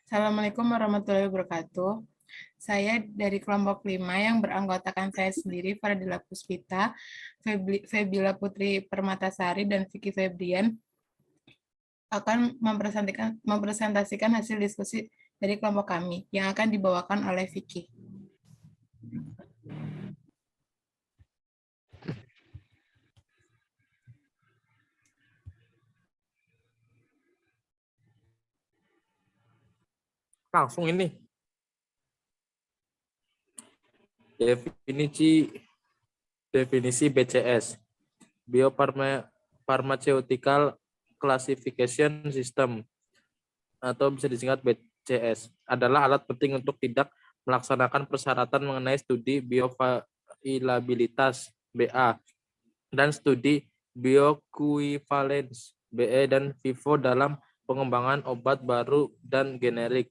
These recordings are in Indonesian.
Assalamualaikum warahmatullahi wabarakatuh. Saya dari kelompok 5 yang beranggotakan saya sendiri, Fardila Puspita, Febila Putri Permatasari, dan Vicky Febrian akan mempresentasikan hasil diskusi dari kelompok kami yang akan dibawakan oleh Vicky. Langsung ini. Definisi BCS, Biopharmaceutical Classification System, atau bisa disingkat BCS, adalah alat penting untuk tidak melaksanakan persyaratan mengenai studi bioavailabilitas BA dan studi bioequivalence BE dan vivo dalam pengembangan obat baru dan generik.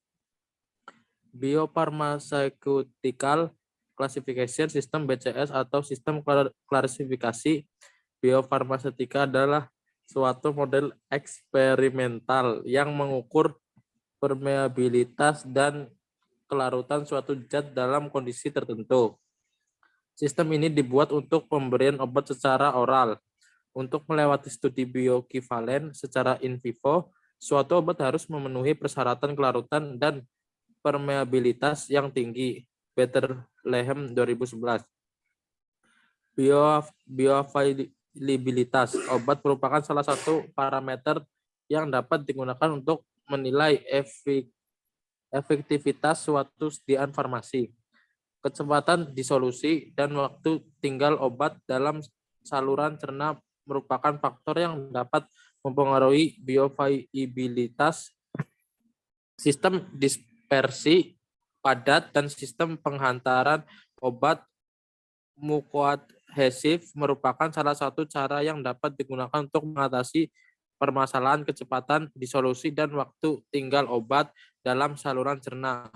Biopharmaceutical Classification System BCS atau sistem klasifikasi biofarmaseutika adalah suatu model eksperimental yang mengukur permeabilitas dan kelarutan suatu zat dalam kondisi tertentu. Sistem ini dibuat untuk pemberian obat secara oral. Untuk melewati studi bioekivalen secara in vivo, suatu obat harus memenuhi persyaratan kelarutan dan permeabilitas yang tinggi. Betterlehem 2011. Bioavailabilitas obat merupakan salah satu parameter yang dapat digunakan untuk menilai efektivitas suatu sediaan farmasi, kecepatan disolusi, dan waktu tinggal obat dalam saluran cerna merupakan faktor yang dapat mempengaruhi bioavailabilitas. Sistem dispersi padat dan sistem penghantaran obat mukoadhesif merupakan salah satu cara yang dapat digunakan untuk mengatasi permasalahan kecepatan disolusi dan waktu tinggal obat dalam saluran cerna.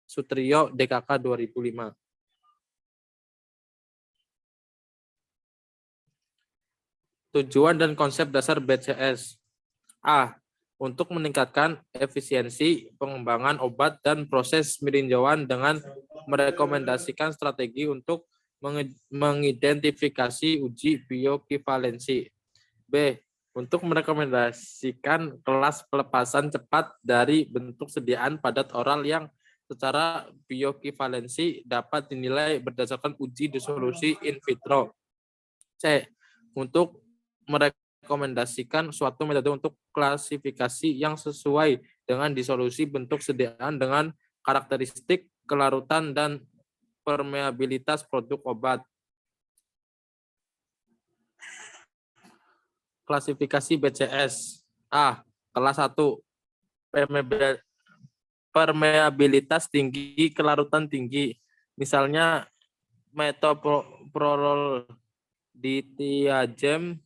Sutrio, DKK 2005. Tujuan dan konsep dasar BCS. A. Untuk meningkatkan efisiensi pengembangan obat dan proses peninjauan dengan merekomendasikan strategi untuk mengidentifikasi uji bioequivalensi. B. Untuk merekomendasikan kelas pelepasan cepat dari bentuk sediaan padat oral yang secara bioequivalensi dapat dinilai berdasarkan uji disolusi in vitro. C. Untuk merekomendasikan suatu metode untuk klasifikasi yang sesuai dengan disolusi bentuk sediaan dengan karakteristik kelarutan dan permeabilitas produk obat. Klasifikasi BCS. A. Kelas 1. Permeabilitas tinggi, kelarutan tinggi. Misalnya metoprolol, ditiazem,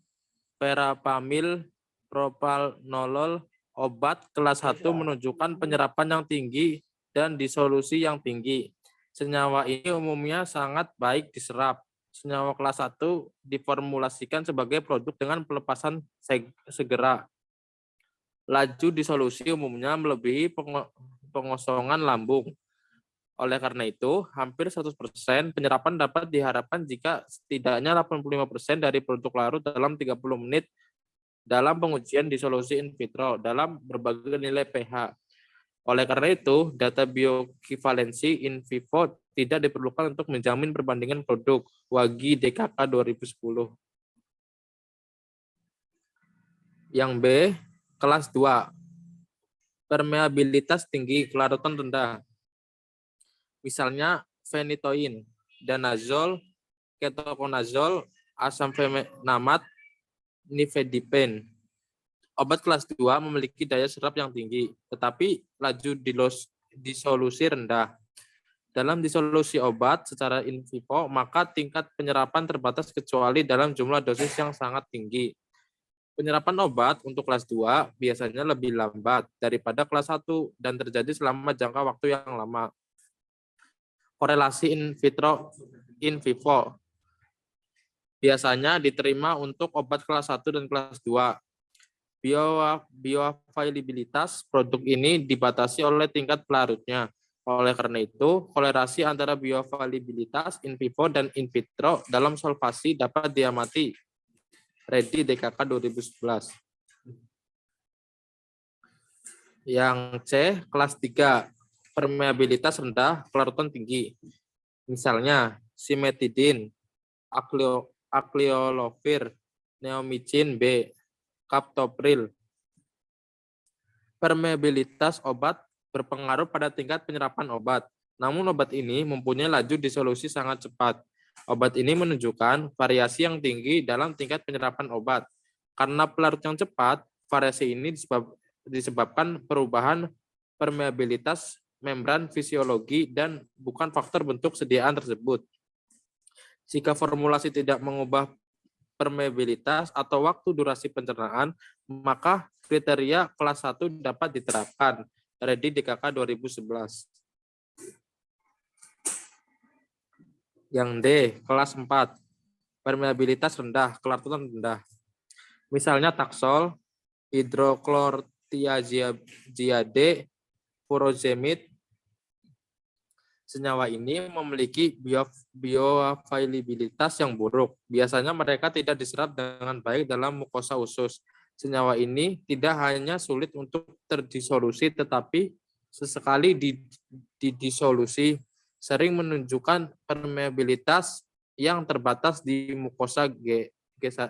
verapamil, propranolol. Obat kelas 1 menunjukkan penyerapan yang tinggi dan disolusi yang tinggi. Senyawa ini umumnya sangat baik diserap. Senyawa kelas 1 diformulasikan sebagai produk dengan pelepasan segera. Laju disolusi umumnya melebihi pengosongan lambung. Oleh karena itu, hampir 100% penyerapan dapat diharapkan jika setidaknya 85% dari produk larut dalam 30 menit dalam pengujian disolusi in vitro dalam berbagai nilai pH. Oleh karena itu, data bioequivalensi in vivo tidak diperlukan untuk menjamin perbandingan produk. Wagi, DKK 2010. Yang B, kelas 2. Permeabilitas tinggi, kelarutan rendah. Misalnya phenytoin, danazol, ketoconazole, asam fenamate, nifedipine. Obat kelas 2 memiliki daya serap yang tinggi, tetapi laju disolusi rendah. Dalam disolusi obat secara in vivo, maka tingkat penyerapan terbatas kecuali dalam jumlah dosis yang sangat tinggi. Penyerapan obat untuk kelas 2 biasanya lebih lambat daripada kelas 1 dan terjadi selama jangka waktu yang lama. Korelasi in vitro in vivo biasanya diterima untuk obat kelas 1 dan kelas 2. Bioavailabilitas produk ini dibatasi oleh tingkat pelarutnya. Oleh karena itu, kolerasi antara bioavailabilitas in vivo dan in vitro dalam solvasi dapat diamati. Ready DKK 2011. Yang C, kelas 3, permeabilitas rendah, kelarutan tinggi. Misalnya, simetidin, akliolofir, neomycin B, captopril. Permeabilitas obat berpengaruh pada tingkat penyerapan obat. Namun obat ini mempunyai laju disolusi sangat cepat. Obat ini menunjukkan variasi yang tinggi dalam tingkat penyerapan obat. Karena pelarut yang cepat, variasi ini disebabkan perubahan permeabilitas membran fisiologi dan bukan faktor bentuk sediaan tersebut. Jika formulasi tidak mengubah permeabilitas atau waktu durasi pencernaan, maka kriteria kelas 1 dapat diterapkan. Ready DKK 2011. Yang D, kelas 4, permeabilitas rendah, kelarutan rendah. Misalnya taksol, hidroklortiaziade, furosemid. Senyawa ini memiliki bioavailabilitas yang buruk. Biasanya mereka tidak diserap dengan baik dalam mukosa usus. Senyawa ini tidak hanya sulit untuk terdisolusi, tetapi sesekali didisolusi, sering menunjukkan permeabilitas yang terbatas di mukosa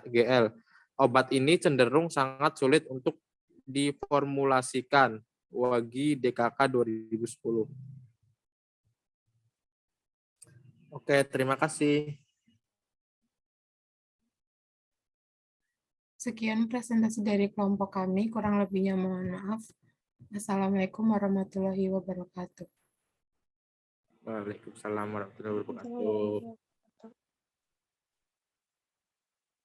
GL. Obat ini cenderung sangat sulit untuk diformulasikan. Wagi DKK 2010. Oke, terima kasih. Sekian presentasi dari kelompok kami, kurang lebihnya mohon maaf. Assalamualaikum warahmatullahi wabarakatuh. Waalaikumsalam warahmatullahi wabarakatuh.